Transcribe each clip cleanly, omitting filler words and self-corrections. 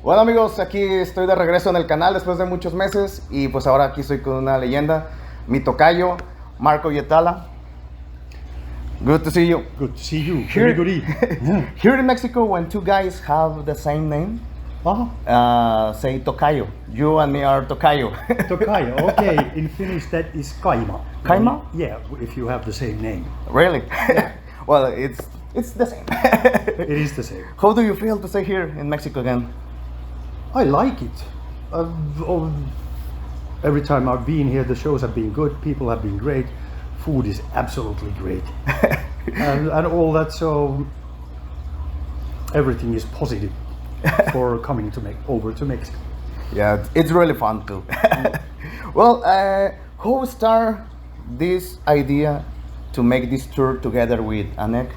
Bueno amigos, aquí estoy de regreso en el canal después de muchos meses y pues ahora aquí estoy con una leyenda, mi tocayo, Marko Hietala. Good to see you. Good to see you. Very good evening. Here in Mexico, when two guys have the same name, say tocayo. You and me are tocayo. Tokayo, okay. In Finnish that is kaima. Kaima? Yeah, if you have the same name. Really? Well, it's the same. It is the same. How do you feel to stay here in Mexico again? I like it. Every time I've been here, the shows have been good, people have been great, food is absolutely great. and all that, so everything is positive for coming over to Mexico. Yeah, it's really fun too. Well, who started this idea to make this tour together with Anek?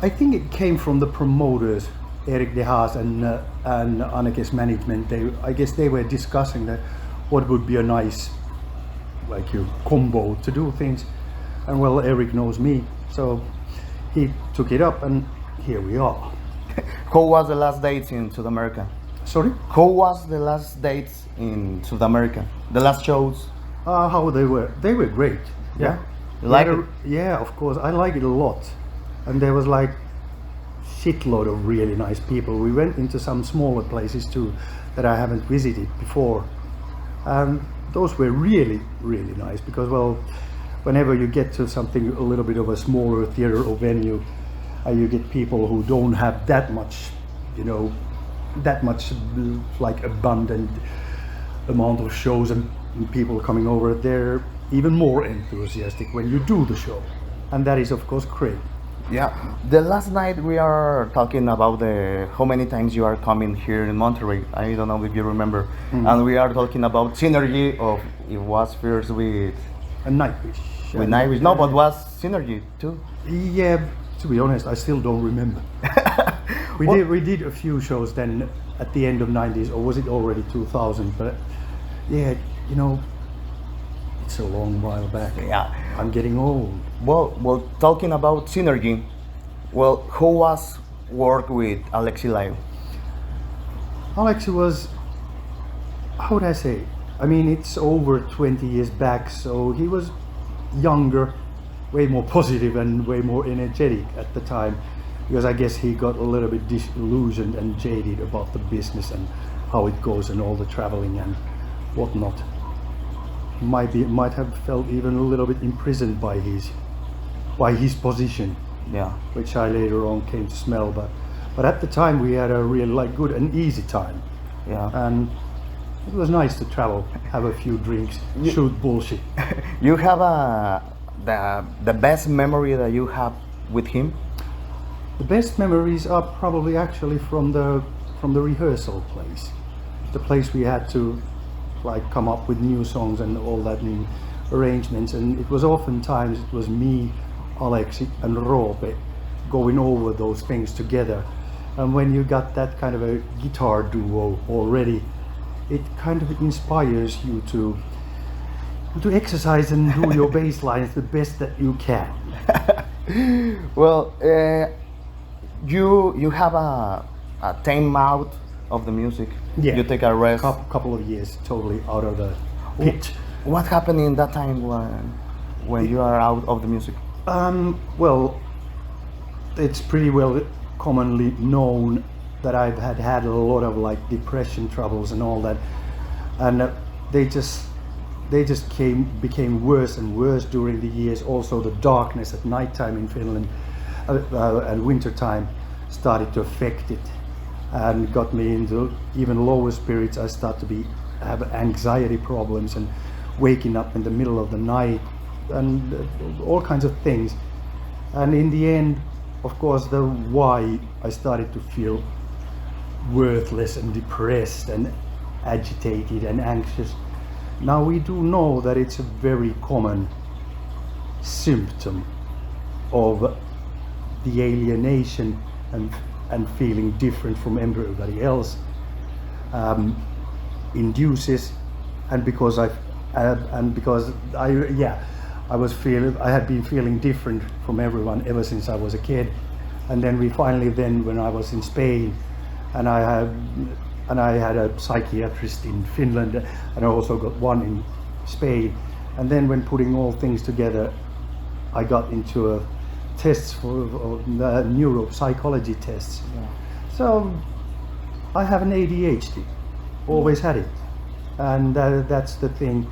I think it came from the promoters, Erik de Haas and Annek's management. I guess they were discussing that what would be a nice combo to do things, and well, Erik knows me, so he took it up and here we are. Who was the last dates in South America? Sorry? Who was the last dates in South America? The last shows? How they were? They were great. Yeah? You like it? Yeah, of course. I like it a lot. And there was like shitload of really nice people. We went into some smaller places too that I haven't visited before. And those were really, really nice because, well, whenever you get to something a little bit of a smaller theater or venue, you get people who don't have that much, like abundant amount of shows and people coming over. They're even more enthusiastic when you do the show, and that is of course great. Yeah, the last night we are talking about how many times you are coming here in Monterrey. I don't know if you remember, and we are talking about synergy of it was first with A Nightwish. With Nightwish, no, but was synergy too. Yeah, to be honest, I still don't remember. We did a few shows then at the end of 90s, or was it already 2000? But yeah, it's a long while back. Yeah, I'm getting old. Well, talking about synergy, well, who was work with Alexi Live? Alexi was, how would I say? I mean, it's over 20 years back, so he was younger, way more positive and way more energetic at the time, because I guess he got a little bit disillusioned and jaded about the business and how it goes and all the traveling and whatnot. Might have felt even a little bit imprisoned by his position, Yeah, which I later on came to smell. But at the time we had a really good and easy time. yeah. And it was nice to travel, have a few drinks, shoot bullshit. You have the best memory that you have with him? The best memories are probably actually from the rehearsal place, the place we had to come up with new songs and all that new arrangements, and it was oftentimes it was me, Alexi and Roope going over those things together. And when you got that kind of a guitar duo already, it kind of inspires you to exercise and do your bass lines the best that you can. Well, you have a time out of the music. Yeah. You take a rest. Couple of years totally out of the pit. What happened in that time when you are out of the music? Well, it's pretty well commonly known that I've had a lot of depression troubles and all that, and they just became worse and worse during the years. Also, the darkness at nighttime in Finland and wintertime started to affect it and got me into even lower spirits. I started to have anxiety problems and waking up in the middle of the night and all kinds of things. And in the end, of course, the why I started to feel worthless and depressed and agitated and anxious. Now we do know that it's a very common symptom of the alienation and feeling different from everybody else, induces, and because I had been feeling different from everyone ever since I was a kid. And then when I was in Spain, and I had a psychiatrist in Finland, and I also got one in Spain. And then when putting all things together, I got into a tests for neuropsychology tests. Yeah. So I have an ADHD, always had it, and that's the thing,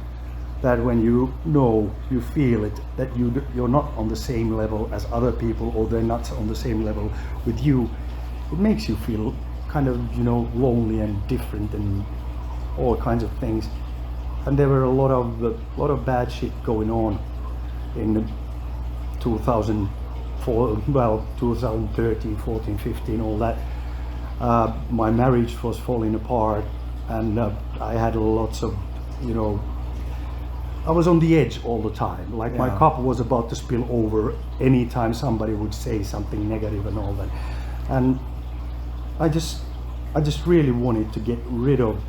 that when you know, you feel it, that you're not on the same level as other people, or they're not on the same level with you, it makes you feel kind of, you know, lonely and different and all kinds of things. And there were a lot of bad shit going on in 2004, well, 2013, 14, 15, all that. My marriage was falling apart, and I had lots of, you know, I was on the edge all the time. Like my cup was about to spill over anytime somebody would say something negative and all that. And I just really wanted to get rid of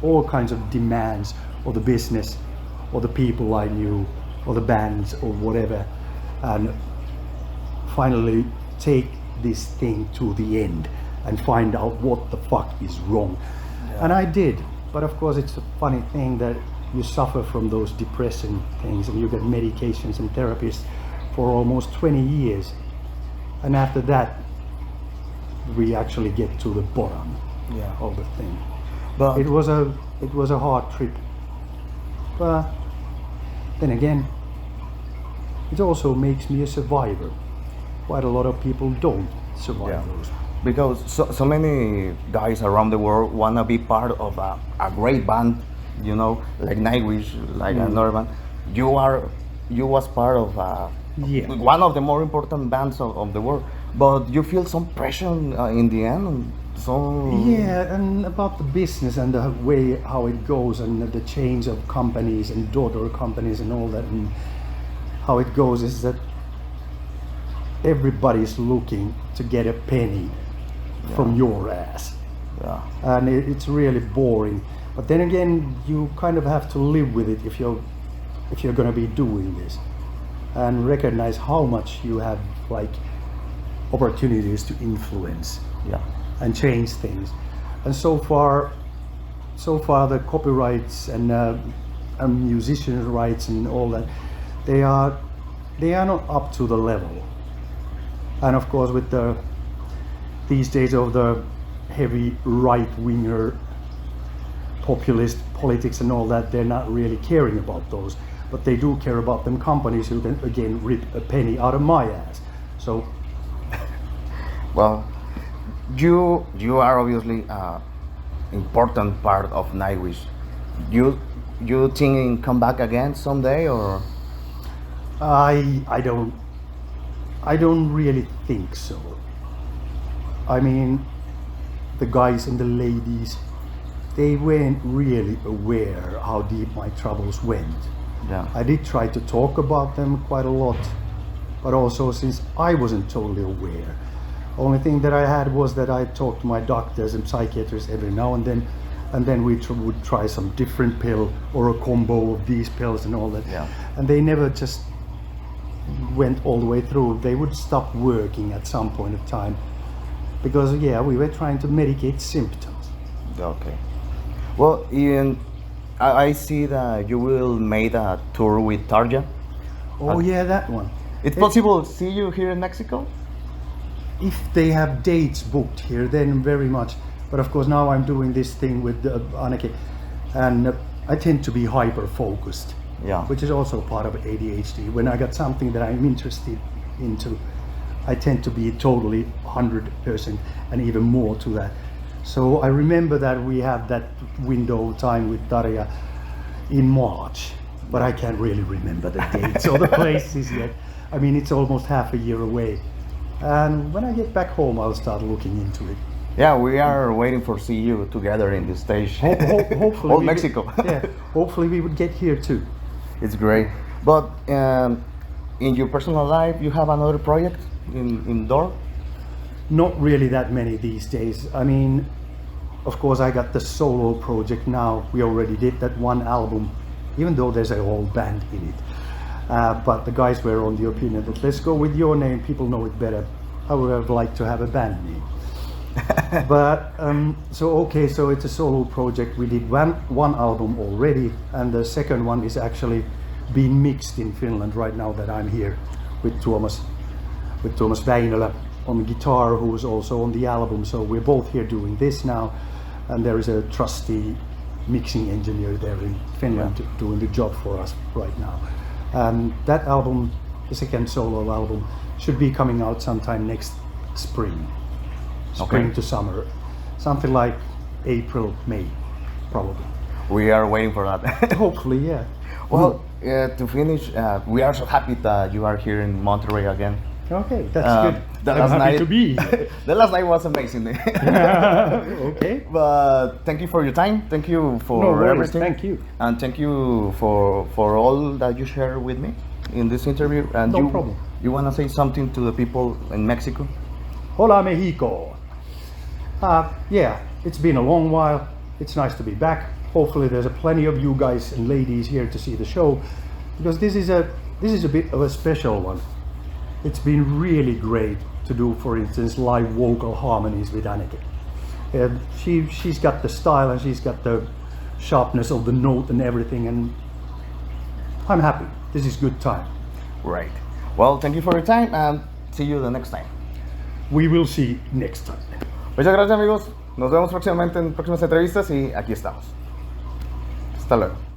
all kinds of demands, or the business, or the people I knew, or the bands, or whatever, and finally take this thing to the end and find out what the fuck is wrong. And I did. But of course, it's a funny thing that you suffer from those depressing things, and you get medications and therapies for almost 20 years. And after that, we actually get to the bottom of the thing. But It was a hard trip. But then again, it also makes me a survivor. Quite a lot of people don't survive those. because so many guys around the world wanna be part of a great band, you know, like Nightwish, like another band. You was part of one of the more important bands of the world, but you feel some pressure in the end. Yeah, and about the business and the way how it goes, and the change of companies and daughter companies and all that, and how it goes is that everybody's looking to get a penny from your ass. Yeah. And it's really boring. But then again, you kind of have to live with it if you're going to be doing this, and recognize how much you have like opportunities to influence and change things. And so far the copyrights and musicians' rights and all that, they are not up to the level. And of course, with these days of the heavy right-winger populist politics and all that, they're not really caring about those, but they do care about them companies who can again rip a penny out of my ass. So well, you are obviously important part of Nightwish. You think come back again someday, or? I don't really think so. I mean, the guys and the ladies, they weren't really aware how deep my troubles went. Yeah. I did try to talk about them quite a lot, but also since I wasn't totally aware. Only thing that I had was that I talked to my doctors and psychiatrists every now and then we would try some different pill or a combo of these pills and all that. Yeah. And they never just went all the way through. They would stop working at some point of time, because we were trying to medicate symptoms. Okay. Well, Ian, I see that you will make a tour with Tarja. Oh yeah, that one. It's possible to see you here in Mexico? If they have dates booked here, then very much. But of course now I'm doing this thing with Anneke, and I tend to be hyper focused. Yeah. Which is also part of ADHD. When I got something that I'm interested into, I tend to be totally 100% and even more to that. So I remember that we had that window of time with Darja in March, but I can't really remember the dates or the places yet. I mean, it's almost half a year away. And when I get back home, I'll start looking into it. Yeah, we are waiting for see you together in the stage. Hopefully, All Mexico. Hopefully we would get here too. It's great. But in your personal life, you have another project indoor? Not really that many these days. I mean, of course I got the solo project now. We already did that one album, even though there's a whole band in it. But the guys were on the opinion that let's go with your name, people know it better. I would have liked to have a band name. But so it's a solo project. We did one album already, and the second one is actually being mixed in Finland right now that I'm here with Tuomas Väinölä on guitar, who is also on the album. So we're both here doing this now, and there is a trusty mixing engineer there in Finland doing the job for us right now. That album, the second solo album, should be coming out sometime next spring to summer, something like April, May, probably. We are waiting for that. Hopefully, yeah. Well, to finish, we are so happy that you are here in Monterrey again. Okay, that's good. I'm happy to be. The last night was amazing. Okay. But thank you for your time. Thank you for everything. Thank you. And thank you for all that you share with me in this interview. And No problem. You want to say something to the people in Mexico? Hola, Mexico. Yeah, it's been a long while. It's nice to be back. Hopefully there's plenty of you guys and ladies here to see the show, because this is a bit of a special one. It's been really great to do, for instance, live vocal harmonies with Anneke. She's got the style and she's got the sharpness of the note and everything, and I'm happy. This is good time. Right. Well, thank you for your time and see you the next time. We will see next time. Muchas gracias, amigos. Nos vemos próximamente en próximas entrevistas y aquí estamos. Hasta luego.